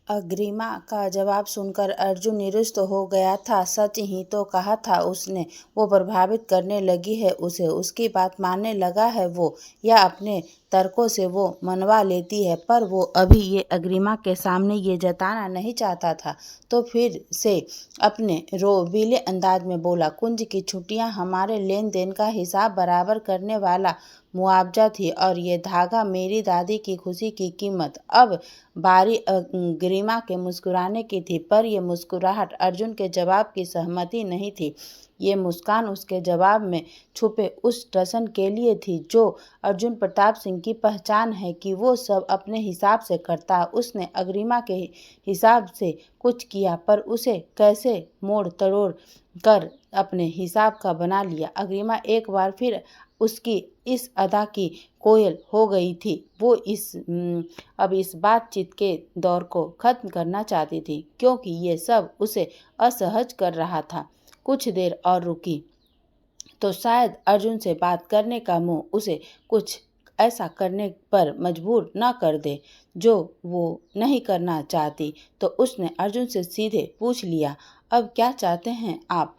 अग्रिमा का जवाब सुनकर अर्जुन निरुष्ट हो गया था। सच ही तो कहा था उसने, वो प्रभावित करने लगी है उसे, उसकी बात मानने लगा है वो, या अपने तर्कों से वो मनवा लेती है। पर वो अभी ये अग्रिमा के सामने ये जताना नहीं चाहता था, तो फिर से अपने रोबीले अंदाज में बोला, कुंज की छुट्टियां हमारे लेन देन का हिसाब बराबर करने वाला मुआवजा थी, और ये धागा मेरी दादी की खुशी की कीमत। अब बारी गरिमा के मुस्कुराने की थी, पर यह मुस्कुराहट अर्जुन के जवाब की सहमति नहीं थी। ये मुस्कान उसके जवाब में छुपे उस टसन के लिए थी जो अर्जुन प्रताप सिंह की पहचान है कि वो सब अपने हिसाब से करता है। उसने अग्रिमा के हिसाब से कुछ किया, पर उसे कैसे मोड़ तोड़ कर अपने हिसाब का बना लिया। अग्रिमा एक बार फिर उसकी इस अदा की कोयल हो गई थी। वो अब इस बातचीत के दौर को खत्म करना चाहती थी, क्योंकि ये सब उसे असहज कर रहा था। कुछ देर और रुकी तो शायद अर्जुन से बात करने का मोह उसे कुछ ऐसा करने पर मजबूर न कर दे जो वो नहीं करना चाहती। तो उसने अर्जुन से सीधे पूछ लिया, अब क्या चाहते हैं आप?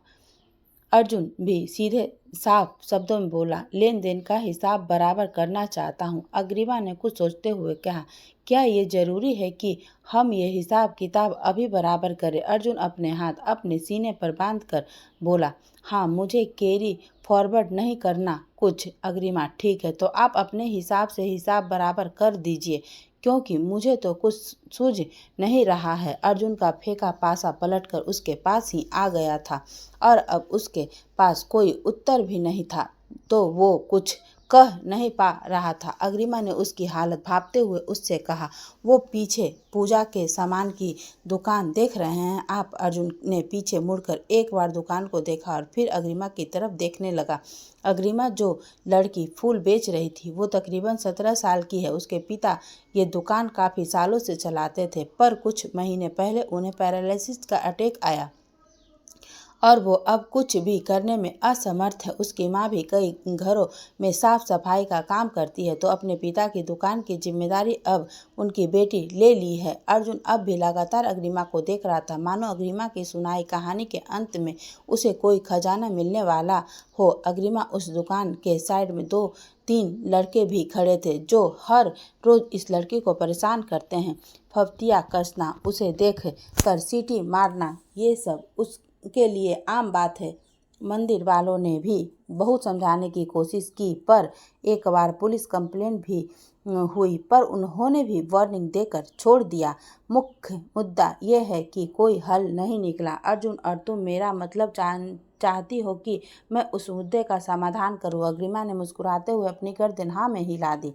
अर्जुन भी सीधे साफ शब्दों में बोला, लेन देन का हिसाब बराबर करना चाहता हूँ। अग्रिमा ने कुछ सोचते हुए कहा, क्या ये जरूरी है कि हम ये हिसाब किताब अभी बराबर करें? अर्जुन अपने हाथ अपने सीने पर बांध कर बोला, हाँ, मुझे कैरी फॉरवर्ड नहीं करना कुछ। अग्रिमा, ठीक है, तो आप अपने हिसाब से हिसाब बराबर कर दीजिए, क्योंकि मुझे तो कुछ सूझ नहीं रहा है। अर्जुन का फेंका पासा पलटकर उसके पास ही आ गया था, और अब उसके पास कोई उत्तर भी नहीं था, तो वो कुछ कह नहीं पा रहा था। अग्रिमा ने उसकी हालत भांपते हुए उससे कहा, वो पीछे पूजा के सामान की दुकान देख रहे हैं आप? अर्जुन ने पीछे मुड़कर एक बार दुकान को देखा और फिर अग्रिमा की तरफ देखने लगा। अग्रिमा जो लड़की फूल बेच रही थी वो तकरीबन 17 साल की है। उसके पिता ये दुकान काफ़ी सालों से चलाते थे, पर कुछ महीने पहले उन्हें पैरालिसिस का अटैक आया और वो अब कुछ भी करने में असमर्थ है। उसकी माँ भी कई घरों में साफ सफाई का काम करती है, तो अपने पिता की दुकान की जिम्मेदारी अब उनकी बेटी ले ली है। अर्जुन अब भी लगातार अग्रिमा को देख रहा था, मानो अग्रिमा की सुनाई कहानी के अंत में उसे कोई खजाना मिलने वाला हो। अग्रिमा उस दुकान के साइड में 2-3 लड़के भी खड़े थे जो हर रोज इस लड़की को परेशान करते हैं। फफ्तियाँ कसना, उसे देख कर सीटी मारना, ये सब उसके लिए आम बात है। मंदिर वालों ने भी बहुत समझाने की कोशिश की, पर एक बार पुलिस कंप्लेंट भी हुई, पर उन्होंने भी वार्निंग देकर छोड़ दिया। मुख्य मुद्दा यह है कि कोई हल नहीं निकला। अर्जुन, और तुम मेरा मतलब चाहती हो कि मैं उस मुद्दे का समाधान करूं? अग्रिमा ने मुस्कुराते हुए अपनी गर्दन हाँ में हिला दी।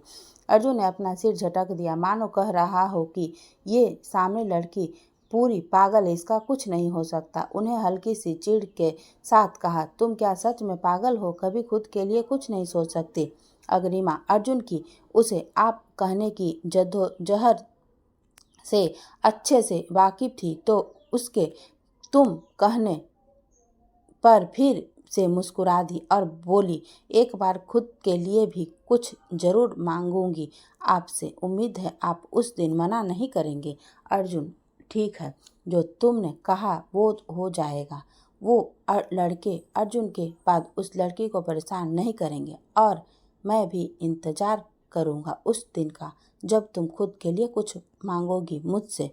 अर्जुन ने अपना सिर झटक दिया, मानो कह रहा हो कि ये सामने लड़की पूरी पागल है, इसका कुछ नहीं हो सकता। उन्हें हल्की सी चिढ़ के साथ कहा, तुम क्या सच में पागल हो? कभी खुद के लिए कुछ नहीं सोच सकती? अग्रिमा अर्जुन की उसे आप कहने की जद्दोजहद से अच्छे से वाकिफ थी, तो उसके तुम कहने पर फिर से मुस्कुरा दी और बोली, एक बार खुद के लिए भी कुछ जरूर मांगूंगी आपसे। उम्मीद है आप उस दिन मना नहीं करेंगे। अर्जुन, ठीक है, जो तुमने कहा वो हो जाएगा। वो लड़के अर्जुन के बाद उस लड़की को परेशान नहीं करेंगे, और मैं भी इंतजार करूँगा उस दिन का जब तुम खुद के लिए कुछ मांगोगी मुझसे।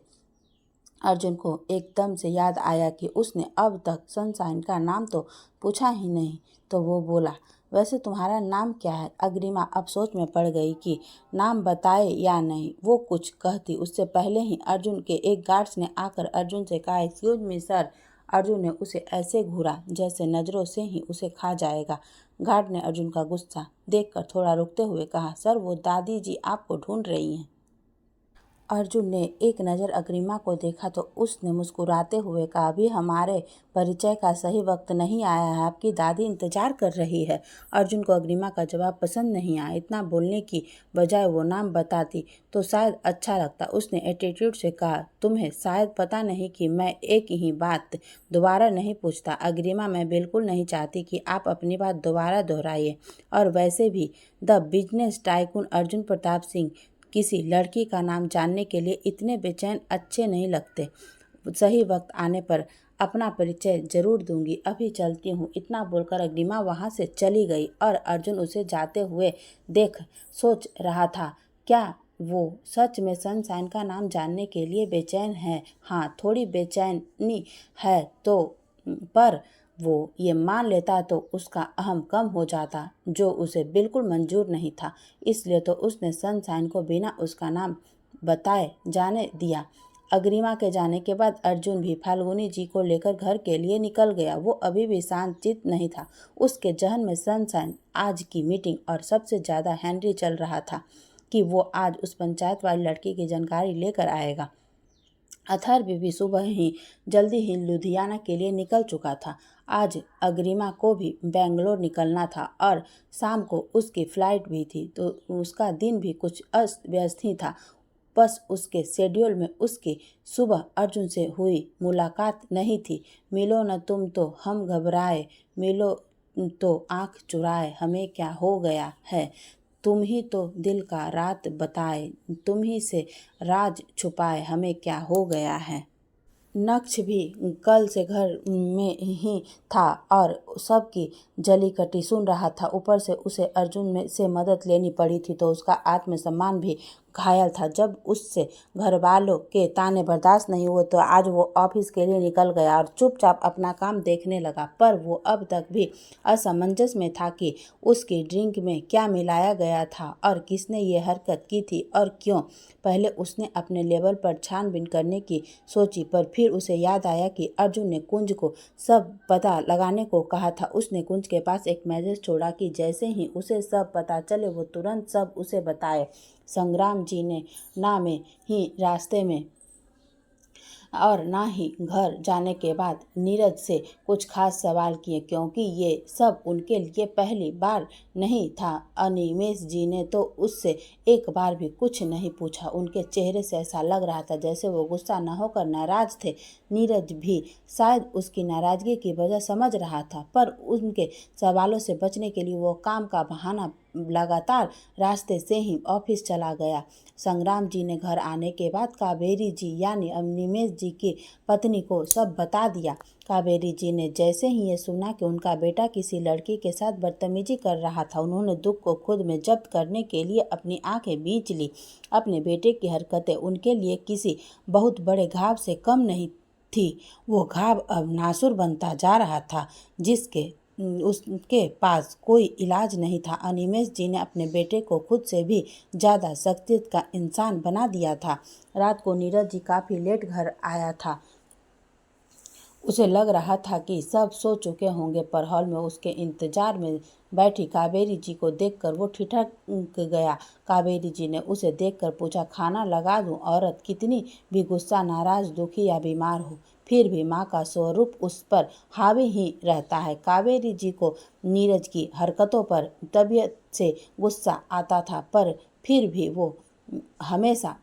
अर्जुन को एकदम से याद आया कि उसने अब तक सनशाइन का नाम तो पूछा ही नहीं, तो वो बोला, वैसे तुम्हारा नाम क्या है? अग्रिमा अब सोच में पड़ गई कि नाम बताए या नहीं। वो कुछ कहती उससे पहले ही अर्जुन के एक गार्ड्स ने आकर अर्जुन से कहा, एक्सक्यूज मी सर। अर्जुन ने उसे ऐसे घूरा जैसे नज़रों से ही उसे खा जाएगा। गार्ड ने अर्जुन का गुस्सा देखकर थोड़ा रुकते हुए कहा, सर, वो दादी जी आपको ढूंढ रही हैं। अर्जुन ने एक नज़र अग्रिमा को देखा तो उसने मुस्कुराते हुए कहा, अभी हमारे परिचय का सही वक्त नहीं आया है, आपकी दादी इंतजार कर रही है। अर्जुन को अग्रिमा का जवाब पसंद नहीं आया। इतना बोलने की बजाय वो नाम बताती तो शायद अच्छा लगता। उसने एटीट्यूड से कहा, तुम्हें शायद पता नहीं कि मैं एक ही बात दोबारा नहीं पूछता। अग्रिमा, मैं बिल्कुल नहीं चाहती कि आप अपनी बात दोबारा दोहराइए, और वैसे भी the business tycoon Arjun Pratap Singh किसी लड़की का नाम जानने के लिए इतने बेचैन अच्छे नहीं लगते। सही वक्त आने पर अपना परिचय जरूर दूंगी, अभी चलती हूँ। इतना बोलकर अग्निमा वहाँ से चली गई और अर्जुन उसे जाते हुए देख सोच रहा था, क्या वो सच में सनशाइन का नाम जानने के लिए बेचैन है? हाँ, थोड़ी बेचैनी है तो, पर वो ये मान लेता तो उसका अहम कम हो जाता, जो उसे बिल्कुल मंजूर नहीं था। इसलिए तो उसने सनशाइन को बिना उसका नाम बताए जाने दिया। अग्रिमा के जाने के बाद अर्जुन भी फाल्गुनी जी को लेकर घर के लिए निकल गया। वो अभी भी शांत चित नहीं था। उसके जहन में सनशाइन, आज की मीटिंग और सबसे ज्यादा हेनरी चल रहा था कि वो आज उस पंचायत वाली लड़की की जानकारी लेकर आएगा। अथर्व भी सुबह ही जल्दी ही लुधियाना के लिए निकल चुका था। आज अग्रिमा को भी बेंगलोर निकलना था और शाम को उसकी फ्लाइट भी थी, तो उसका दिन भी कुछ अस्त व्यस्त ही था। बस उसके शेड्यूल में उसकी सुबह अर्जुन से हुई मुलाकात नहीं थी। मिलो न तुम तो हम घबराए, मिलो तो आंख चुराए, हमें क्या हो गया है? तुम ही तो दिल का रात बताए, तुम ही से राज छुपाए, हमें क्या हो गया है? नक्श भी कल से घर में ही था और सबकी जलीकट्टी सुन रहा था। ऊपर से उसे अर्जुन में से मदद लेनी पड़ी थी, तो उसका आत्मसम्मान भी घायल था। जब उससे घर वालों के ताने बर्दाश्त नहीं हुए तो आज वो ऑफिस के लिए निकल गया और चुपचाप अपना काम देखने लगा। पर वो अब तक भी असमंजस में था कि उसकी ड्रिंक में क्या मिलाया गया था और किसने ये हरकत की थी और क्यों। पहले उसने अपने लेवल पर छानबीन करने की सोची, पर फिर उसे याद आया कि अर्जुन ने कुंज को सब पता लगाने को कहा था। उसने कुंज के पास एक मैसेज छोड़ा कि जैसे ही उसे सब पता चले वो तुरंत सब उसे बताए। संग्राम जी ने ना में ही रास्ते में और ना ही घर जाने के बाद नीरज से कुछ खास सवाल किए, क्योंकि ये सब उनके लिए पहली बार नहीं था। अनिमेष जी ने तो उससे एक बार भी कुछ नहीं पूछा। उनके चेहरे से ऐसा लग रहा था जैसे वो गुस्सा न होकर नाराज थे। नीरज भी शायद उसकी नाराजगी की वजह समझ रहा था, पर उनके सवालों से बचने के लिए वो काम का बहाना लगातार रास्ते से ही ऑफिस चला गया। संग्राम जी ने घर आने के बाद कावेरी जी यानी अनिमेष जी की पत्नी को सब बता दिया। कावेरी जी ने जैसे ही ये सुना कि उनका बेटा किसी लड़की के साथ बदतमीजी कर रहा था, उन्होंने दुख को खुद में जब्त करने के लिए अपनी आंखें बींच ली। अपने बेटे की हरकतें उनके लिए किसी बहुत बड़े घाव से कम नहीं थी। वो घाव अब नासुर बनता जा रहा था, जिसके उसके पास कोई इलाज नहीं था। अनिमेष जी ने अपने बेटे को खुद से भी ज़्यादा शख्सियत का इंसान बना दिया था। रात को नीरज जी काफ़ी लेट घर आया था। उसे लग रहा था कि सब सो चुके होंगे, पर हॉल में उसके इंतजार में बैठी कावेरी जी को देखकर वो ठिठक गया। कावेरी जी ने उसे देखकर पूछा, खाना लगा दूं? औरत कितनी भी गुस्सा, नाराज, दुखी या बीमार हो, फिर भी माँ का स्वरूप उस पर हावी ही रहता है। कावेरी जी को नीरज की हरकतों पर तबीयत से गुस्सा आता था, पर फिर भी वो हमेशा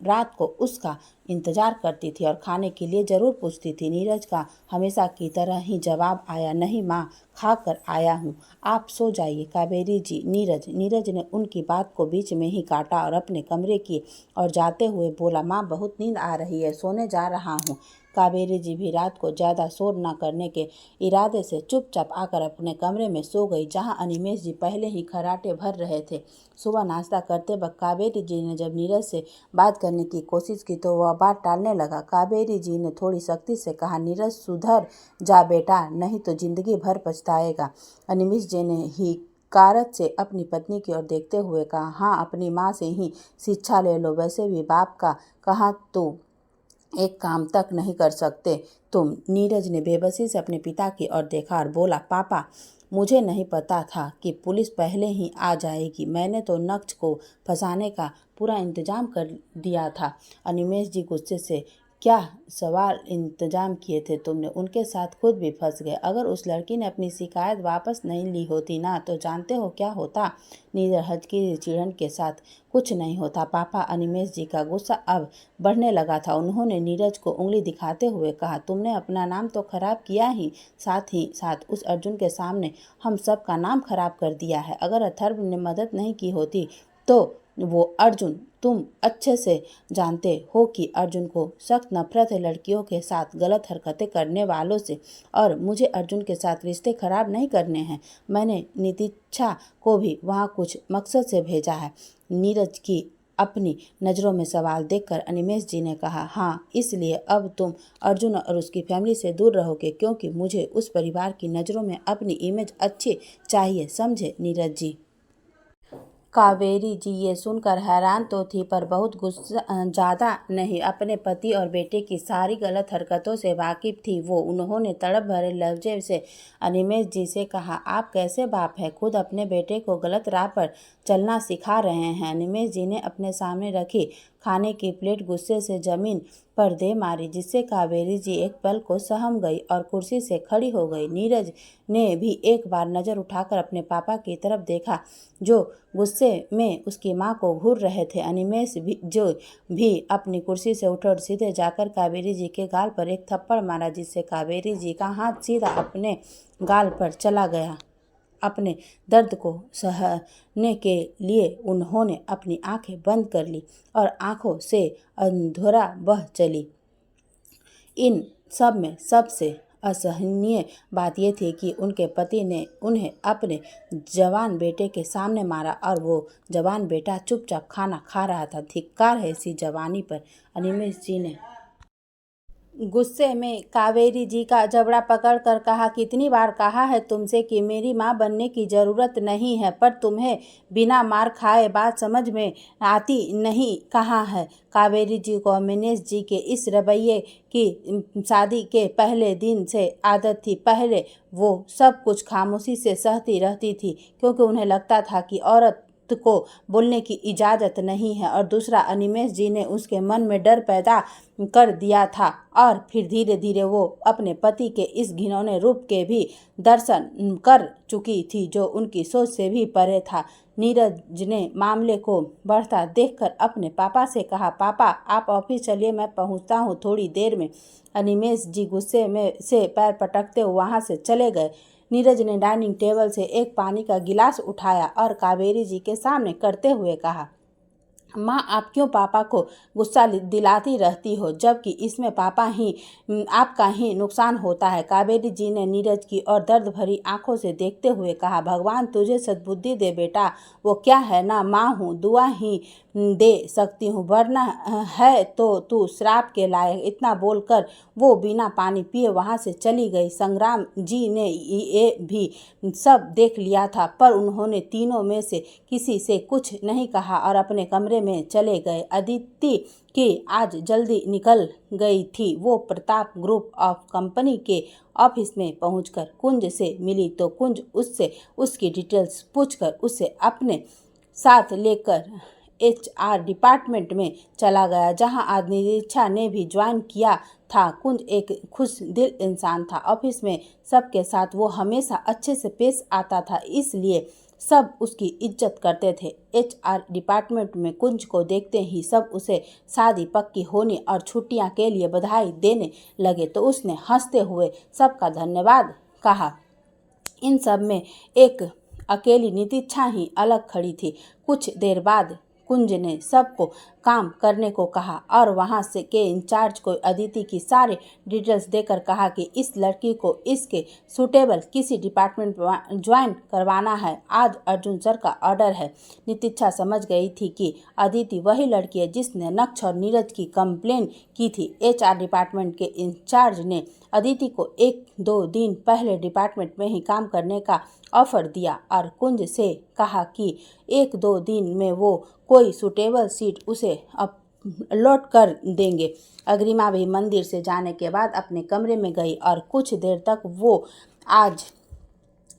रात को उसका इंतजार करती थी और खाने के लिए ज़रूर पूछती थी। नीरज का हमेशा की तरह ही जवाब आया, नहीं माँ, खा कर आया हूँ, आप सो जाइए। कावेरी जी, नीरज ने उनकी बात को बीच में ही काटा और अपने कमरे की और जाते हुए बोला, माँ बहुत नींद आ रही है, सोने जा रहा हूँ। कावेरी जी भी रात को ज़्यादा शोर न करने के इरादे से चुपचाप आकर अपने कमरे में सो गई, जहाँ अनिमेष जी पहले ही खर्राटे भर रहे थे। सुबह नाश्ता करते वक्त कावेरी जी ने जब नीरज से बात करने की कोशिश की तो वह बात टालने लगा। कावेरी जी ने थोड़ी सख्ती से कहा, नीरज सुधर जा बेटा, नहीं तो जिंदगी भर पछताएगा। अनिमेष जी ने ही कारत से अपनी पत्नी की ओर देखते हुए कहा, हाँ, अपनी माँ से ही शिक्षा ले लो, वैसे भी बाप का कहा तो एक काम तक नहीं कर सकते तुम। नीरज ने बेबसी से अपने पिता की ओर देखा और बोला, पापा, मुझे नहीं पता था कि पुलिस पहले ही आ जाएगी। मैंने तो नक्श को फंसाने का पूरा इंतजाम कर दिया था। अनिमेष जी गुस्से से, क्या सवाल इंतजाम किए थे तुमने? उनके साथ खुद भी फंस गए। अगर उस लड़की ने अपनी शिकायत वापस नहीं ली होती ना, तो जानते हो क्या होता? नीरज हल्की चिढ़न के साथ, कुछ नहीं होता पापा। अनिमेष जी का गुस्सा अब बढ़ने लगा था। उन्होंने नीरज को उंगली दिखाते हुए कहा, तुमने अपना नाम तो खराब किया ही साथ उस अर्जुन के सामने हम सब का नाम खराब कर दिया है। अगर अथर्व ने मदद नहीं की होती तो वो अर्जुन, तुम अच्छे से जानते हो कि अर्जुन को सख्त नफरत है लड़कियों के साथ गलत हरकतें करने वालों से, और मुझे अर्जुन के साथ रिश्ते खराब नहीं करने हैं। मैंने नितिच्छा को भी वहाँ कुछ मकसद से भेजा है। नीरज की अपनी नज़रों में सवाल देखकर अनिमेष जी ने कहा, हाँ, इसलिए अब तुम अर्जुन और उसकी फैमिली से दूर रहोगे, क्योंकि मुझे उस परिवार की नज़रों में अपनी इमेज अच्छी चाहिए, समझे नीरज जी। कावेरी जी ये सुनकर हैरान तो थी, पर बहुत गुस्सा ज़्यादा नहीं। अपने पति और बेटे की सारी गलत हरकतों से वाकिफ थी वो। उन्होंने तड़प भरे लहजे से अनिमेष जी से कहा, आप कैसे बाप हैं, खुद अपने बेटे को गलत राह पर चलना सिखा रहे हैं। अनिमेष जी ने अपने सामने रखी खाने की प्लेट गुस्से से जमीन पर दे मारी, जिससे कावेरी जी एक पल को सहम गई और कुर्सी से खड़ी हो गई। नीरज ने भी एक बार नज़र उठाकर अपने पापा की तरफ देखा, जो गुस्से में उसकी मां को घूर रहे थे। अनिमेष भी अपनी कुर्सी से उठे और सीधे जाकर कावेरी जी के गाल पर एक थप्पड़ मारा, जिससे कावेरी जी का हाथ सीधा अपने गाल पर चला गया। अपने दर्द को सहने के लिए उन्होंने अपनी आंखें बंद कर ली और आंखों से अंधेरा बह चली। इन सब में सबसे असहनीय बात यह थी कि उनके पति ने उन्हें अपने जवान बेटे के सामने मारा, और वो जवान बेटा चुपचाप खाना खा रहा था। धिक्कार है ऐसी जवानी पर, अनिमेष जी ने गुस्से में कावेरी जी का जबड़ा पकड़कर कहा, कितनी बार कहा है तुमसे कि मेरी माँ बनने की ज़रूरत नहीं है, पर तुम्हें बिना मार खाए बात समझ में आती नहीं। कहाँ है कावेरी जी को अनिमेष जी के इस रवैये की शादी के पहले दिन से आदत थी। पहले वो सब कुछ खामोशी से सहती रहती थी, क्योंकि उन्हें लगता था कि औरत को बोलने की इजाज़त नहीं है, और दूसरा, अनिमेष जी ने उसके मन में डर पैदा कर दिया था, और फिर धीरे धीरे वो अपने पति के इस घिनौने रूप के भी दर्शन कर चुकी थी, जो उनकी सोच से भी परे था। नीरज ने मामले को बढ़ता देखकर अपने पापा से कहा, पापा आप ऑफिस चलिए, मैं पहुंचता हूं थोड़ी देर में। अनिमेष जी गुस्से में से पैर पटकते हुए वहां से चले गए। नीरज ने डाइनिंग टेबल से एक पानी का गिलास उठाया और कावेरी जी के सामने करते हुए कहा, माँ आप क्यों पापा को गुस्सा दिलाती रहती हो, जबकि इसमें आपका ही नुकसान होता है। कावेरी जी ने नीरज की और दर्द भरी आंखों से देखते हुए कहा, भगवान तुझे सद्बुद्धि दे बेटा, वो क्या है ना, माँ हूँ, दुआ ही दे सकती हूँ, वरना है तो तू श्राप के लायक। इतना बोलकर वो बिना पानी पिए वहाँ से चली गई। संग्राम जी ने ये भी सब देख लिया था, पर उन्होंने तीनों में से किसी से कुछ नहीं कहा और अपने कमरे में चले गए। अदिति की आज जल्दी निकल गई थी। वो प्रताप ग्रुप ऑफ कंपनी के ऑफिस में पहुंचकर कुंज से मिली, तो कुंज उससे उसकी डिटेल्स पूछकर उसे अपने साथ लेकर HR डिपार्टमेंट में चला गया, जहां आज निरीक्षा ने भी ज्वाइन किया था। कुंज एक खुश दिल इंसान था। ऑफिस में सबके साथ वो हमेशा अच्छे से पेश आता था, इसलिए सब उसकी इज्जत करते थे। HR डिपार्टमेंट में कुंज को देखते ही सब उसे शादी पक्की होने और छुट्टियां के लिए बधाई देने लगे, तो उसने हंसते हुए सबका धन्यवाद कहा। इन सब में एक अकेली नितिच्छा ही अलग खड़ी थी। कुछ देर बाद कुंज ने सबको काम करने को कहा और वहां से के इंचार्ज को अदिति की सारी डिटेल्स देकर कहा कि इस लड़की को इसके सूटेबल किसी डिपार्टमेंट में ज्वाइन करवाना है। आज अर्जुन सर का ऑर्डर है। नितिच्छा समझ गई थी कि अदिति वही लड़की है जिसने नक्श और नीरज की कंप्लेन की थी। HR डिपार्टमेंट के इंचार्ज ने अदिति को 1-2 दिन पहले डिपार्टमेंट में ही काम करने का ऑफर दिया और कुंज से कहा कि 1-2 दिन में वो कोई सूटेबल सीट उसे अलॉट कर देंगे। अग्रिमा भी मंदिर से जाने के बाद अपने कमरे में गई और कुछ देर तक वो आज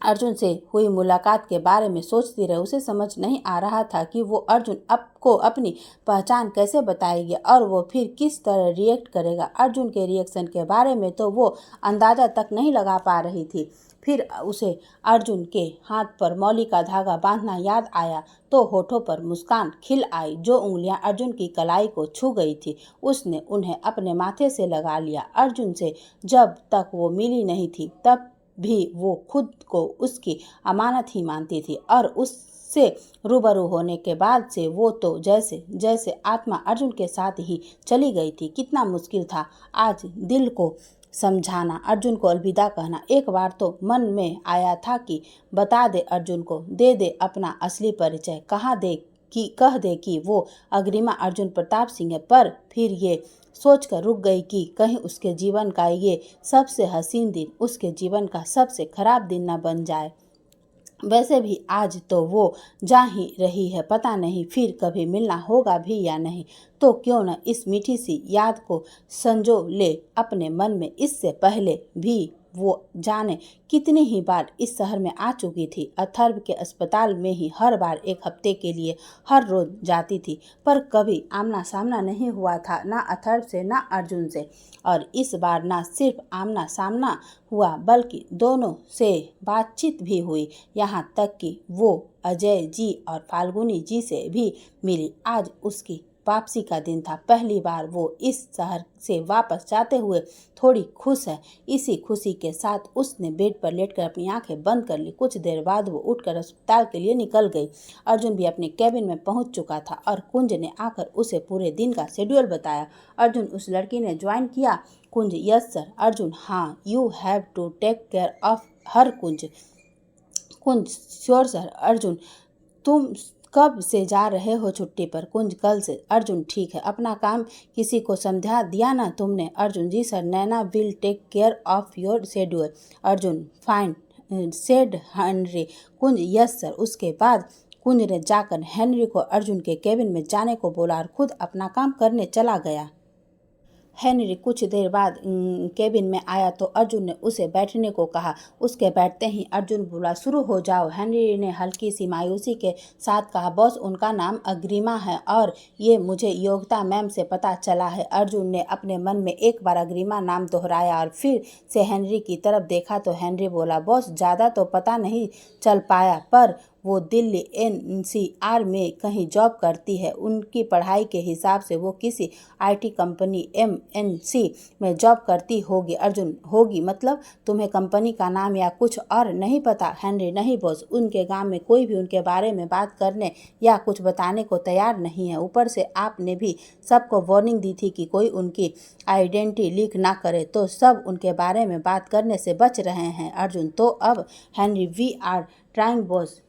अर्जुन से हुई मुलाकात के बारे में सोचती रही। उसे समझ नहीं आ रहा था कि वो अर्जुन को अपनी पहचान कैसे बताएगी और वो फिर किस तरह रिएक्ट करेगा। अर्जुन के रिएक्शन के बारे में तो वो अंदाज़ा तक नहीं लगा पा रही थी। फिर उसे अर्जुन के हाथ पर मौली का धागा बांधना याद आया तो होठों पर मुस्कान खिल आई। जो उंगलियां अर्जुन की कलाई को छू गई थी उसने उन्हें अपने माथे से लगा लिया। अर्जुन से जब तक वो मिली नहीं थी तब भी वो खुद को उसकी अमानत ही मानती थी और उस उससे रूबरू होने के बाद से वो तो जैसे जैसे आत्मा अर्जुन के साथ ही चली गई थी। कितना मुश्किल था आज दिल को समझाना, अर्जुन को अलविदा कहना। एक बार तो मन में आया था कि बता दे अर्जुन को, दे दे अपना असली परिचय, कह दे कि वो अग्रिमा अर्जुन प्रताप सिंह है। पर फिर ये सोचकर रुक गई कि कहीं उसके जीवन का ये सबसे हसीन दिन उसके जीवन का सबसे खराब दिन न बन जाए। वैसे भी आज तो वो जा ही रही है, पता नहीं फिर कभी मिलना होगा भी या नहीं। तो क्यों न इस मीठी सी याद को संजो ले अपने मन में। इससे पहले भी वो जाने कितनी ही बार इस शहर में आ चुकी थी। अथर्व के अस्पताल में ही हर बार एक हफ्ते के लिए हर रोज जाती थी, पर कभी आमना सामना नहीं हुआ था, ना अथर्व से ना अर्जुन से। और इस बार ना सिर्फ आमना सामना हुआ बल्कि दोनों से बातचीत भी हुई, यहाँ तक कि वो अजय जी और फाल्गुनी जी से भी मिली। आज उसकी वापसी का दिन था। पहली बार वो इस शहर से वापस जाते हुए थोड़ी खुश है। इसी खुशी के साथ उसने बेड पर लेटकर अपनी आंखें बंद कर ली। कुछ देर बाद वो उठकर अस्पताल के लिए निकल गई। अर्जुन भी अपने कैबिन में पहुंच चुका था और कुंज ने आकर उसे पूरे दिन का शेड्यूल बताया। अर्जुन, उस लड़की ने ज्वाइन किया? कुंज, यस सर। अर्जुन, हाँ, you have to take care of her. Kunj, sure sir. Arjun, तुम कब से जा रहे हो छुट्टी पर? कुंज, कल से। अर्जुन, ठीक है, अपना काम किसी को समझा दिया ना तुमने? अर्जुन, जी sir, Naina will take care of your schedule. Arjun, fine said Henry. Kunj, yes sir. उसके बाद कुंज ने जाकर हेनरी को अर्जुन के केबिन में जाने को बोला और खुद अपना काम करने चला गया। हेनरी कुछ देर बाद केबिन में आया तो अर्जुन ने उसे बैठने को कहा। उसके बैठते ही अर्जुन बोला, शुरू हो जाओ। हेनरी ने हल्की सी मायूसी के साथ कहा, बॉस, उनका नाम अग्रिमा है और ये मुझे योगिता मैम से पता चला है। अर्जुन ने अपने मन में एक बार अग्रिमा नाम दोहराया और फिर से हेनरी की तरफ देखा तो हेनरी बोला, बॉस, ज़्यादा तो पता नहीं चल पाया, पर वो दिल्ली एनसीआर में कहीं जॉब करती है। उनकी पढ़ाई के हिसाब से वो किसी आईटी कंपनी एमएनसी में जॉब करती होगी। अर्जुन, होगी मतलब? तुम्हें कंपनी का नाम या कुछ और नहीं पता? हेनरी, नहीं बॉस, उनके गांव में कोई भी उनके बारे में बात करने या कुछ बताने को तैयार नहीं है। ऊपर से आपने भी सबको वार्निंग दी थी कि कोई उनकी आइडेंटिटी लीक ना करे, तो सब उनके बारे में बात करने से बच रहे हैं। अर्जुन, तो अब? Henry, we are trying boss,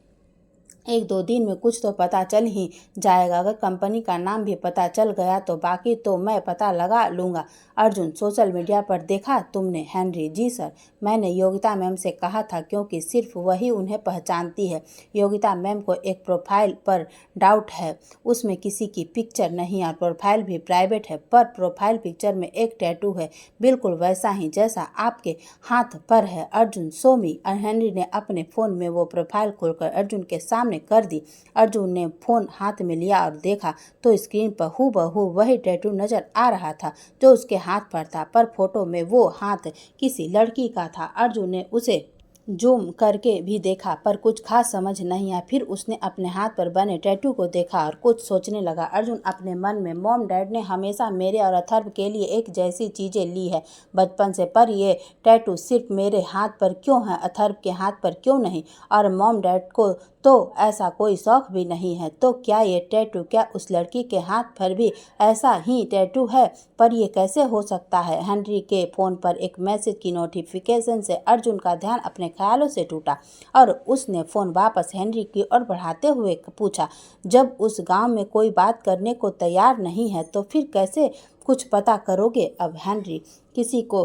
एक दो दिन में कुछ तो पता चल ही जाएगा। अगर कंपनी का नाम भी पता चल गया तो बाकी तो मैं पता लगा लूँगा। अर्जुन, सोशल मीडिया पर देखा तुमने? हेनरी, जी सर, मैंने योगिता मैम से कहा था क्योंकि सिर्फ वही उन्हें पहचानती है। योगिता मैम को एक प्रोफाइल पर डाउट है, उसमें किसी की पिक्चर नहीं और प्रोफाइल भी प्राइवेट है, पर प्रोफाइल पिक्चर में एक टैटू है, बिल्कुल वैसा ही जैसा आपके हाथ पर है। अर्जुन, सो मी। हेनरी ने अपने फ़ोन में वो प्रोफाइल खोलकर अर्जुन के सामने कर दी। अर्जुन ने फोन हाथ में लिया और देखा तो स्क्रीन पर हूबहू वही टैटू नजर आ रहा था जो उसके हाथ पर था, पर फोटो में वो हाथ किसी लड़की का था। अर्जुन ने उसे जूम करके भी देखा पर कुछ खास समझ नहीं आया। फिर उसने अपने हाथ पर बने टैटू को देखा और कुछ सोचने लगा। अर्जुन अपने मन में, मॉम डैड ने हमेशा मेरे और अथर्व के लिए एक जैसी चीज़ें ली है बचपन से, पर ये टैटू सिर्फ मेरे हाथ पर क्यों है, अथर्व के हाथ पर क्यों नहीं? और मॉम डैड को तो ऐसा कोई शौक भी नहीं है, तो क्या ये टैटू, क्या उस लड़की के हाथ पर भी ऐसा ही टैटू है? पर ये कैसे हो सकता है? हेनरी के फ़ोन पर एक मैसेज की नोटिफिकेशन से अर्जुन का ध्यान अपने ख्यालों से टूटा और उसने फ़ोन वापस हेनरी की ओर बढ़ाते हुए पूछा, जब उस गांव में कोई बात करने को तैयार नहीं है तो फिर कैसे कुछ पता करोगे? अब हेनरी, किसी को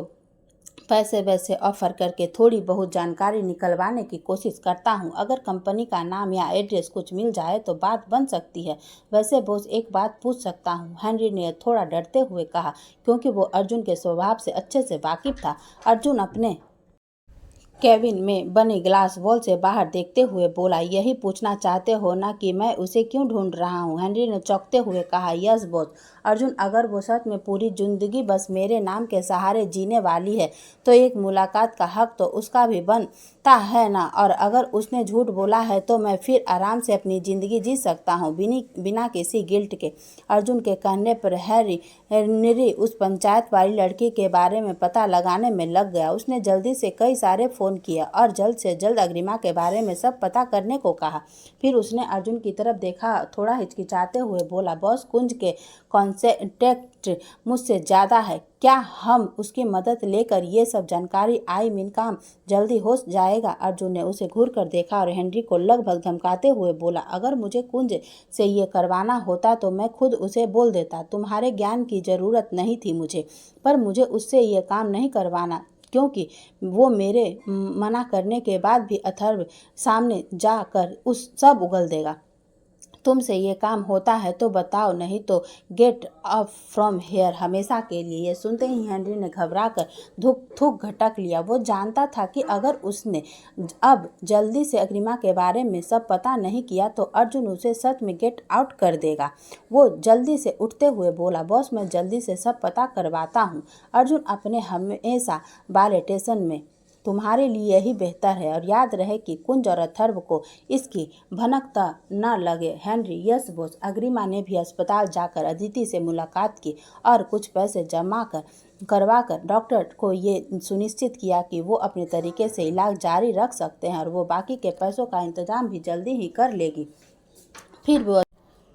पैसे वैसे ऑफर करके थोड़ी बहुत जानकारी निकलवाने की कोशिश करता हूँ। अगर कंपनी का नाम या एड्रेस कुछ मिल जाए तो बात बन सकती है। वैसे बॉस, एक बात पूछ सकता हूँ? हेनरी ने थोड़ा डरते हुए कहा, क्योंकि वो अर्जुन के स्वभाव से अच्छे से वाकिफ था। अर्जुन अपने केबिन में बने ग्लास वॉल से बाहर देखते हुए बोला, यही पूछना चाहते हो ना कि मैं उसे क्यों ढूंढ रहा हूँ? हेनरी ने चौंकते हुए कहा, यस बॉस। अर्जुन, अगर वो सच में पूरी जिंदगी बस मेरे नाम के सहारे जीने वाली है तो एक मुलाकात का हक तो उसका भी बनता है ना? और अगर उसने झूठ बोला है तो मैं फिर आराम से अपनी ज़िंदगी जी सकता हूँ बिना किसी गिल्ट के। अर्जुन के कहने पर हेनरी उस पंचायत वाली लड़की के बारे में पता लगाने में लग गया। उसने जल्दी से कई सारे फ़ोन फ़ोन किया और जल्द से जल्द अग्रिमा के बारे में सब पता करने को कहा। फिर उसने अर्जुन की तरफ देखा, थोड़ा हिचकिचाते हुए बोला, बॉस कुंज के कॉन्टैक्ट मुझसे ज़्यादा है, क्या हम उसकी मदद लेकर ये सब जानकारी काम जल्दी हो जाएगा? अर्जुन ने उसे घूर कर देखा और हेनरी को लगभग धमकाते हुए बोला, अगर मुझे कुंज से ये करवाना होता तो मैं खुद उसे बोल देता। तुम्हारे ज्ञान की ज़रूरत नहीं थी मुझे, पर मुझे उससे ये काम नहीं करवाना, क्योंकि वो मेरे मना करने के बाद भी अथर्व सामने जाकर उस सब उगल देगा। तुमसे ये काम होता है तो बताओ, नहीं तो गेट अप फ्रॉम हेयर हमेशा के लिए। ये सुनते ही हेनरी ने घबराकर थूक घटक लिया। वो जानता था कि अगर उसने अब जल्दी से अग्रिमा के बारे में सब पता नहीं किया तो अर्जुन उसे सच में गेट आउट कर देगा। वो जल्दी से उठते हुए बोला, बॉस मैं जल्दी से सब पता करवाता हूँ। अर्जुन अपने हमेशा वाले स्टेशन में तुम्हारे लिए यही बेहतर है, और याद रहे कि कुंज और अथर्व को इसकी भनकता न लगे। Henry, yes boss. अग्रिमा ने भी अस्पताल जाकर अदिति से मुलाकात की और कुछ पैसे जमा करवाकर डॉक्टर को ये सुनिश्चित किया कि वो अपने तरीके से इलाज जारी रख सकते हैं और वो बाकी के पैसों का इंतजाम भी जल्दी ही कर लेगी। फिर वो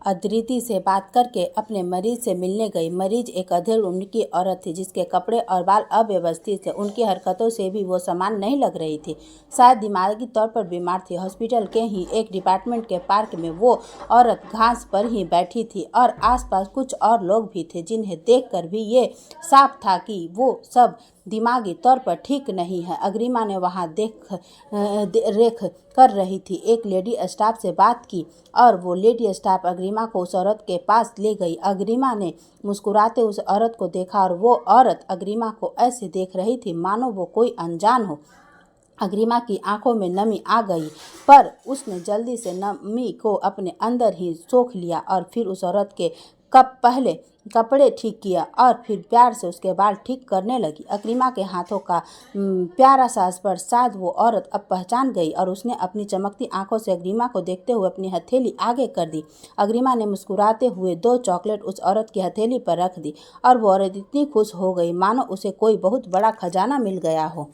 अदिति से बात करके अपने मरीज से मिलने गई। मरीज एक अधेड़ उम्र की औरत थी जिसके कपड़े और बाल अव्यवस्थित थे। उनकी हरकतों से भी वो समान नहीं लग रही थी, शायद दिमागी तौर पर बीमार थी। हॉस्पिटल के ही एक डिपार्टमेंट के पार्क में वो औरत घास पर ही बैठी थी और आसपास कुछ और लोग भी थे जिन्हें देखकर भी ये साफ था कि वो सब दिमागी तौर पर ठीक नहीं है। अग्रिमा ने वहाँ रेख कर रही थी। एक लेडी स्टाफ से बात की और वो लेडी स्टाफ अग्रिमा को उस औरत के पास ले गई। अग्रिमा ने मुस्कुराते उस औरत को देखा और वो औरत अग्रिमा को ऐसे देख रही थी मानो वो कोई अनजान हो। अग्रिमा की आंखों में नमी आ गई, पर उसने जल्दी से नमी को अपने अंदर ही सोख लिया और फिर उस औरत के पहले कपड़े ठीक किया और फिर प्यार से उसके बाल ठीक करने लगी। अग्रिमा के हाथों का प्यारा सा स्पर्श शायद वो औरत अब पहचान गई और उसने अपनी चमकती आंखों से अग्रिमा को देखते हुए अपनी हथेली आगे कर दी। अग्रिमा ने मुस्कुराते हुए 2 चॉकलेट उस औरत की हथेली पर रख दी और वो औरत इतनी खुश हो गई मानो उसे कोई बहुत बड़ा खजाना मिल गया हो।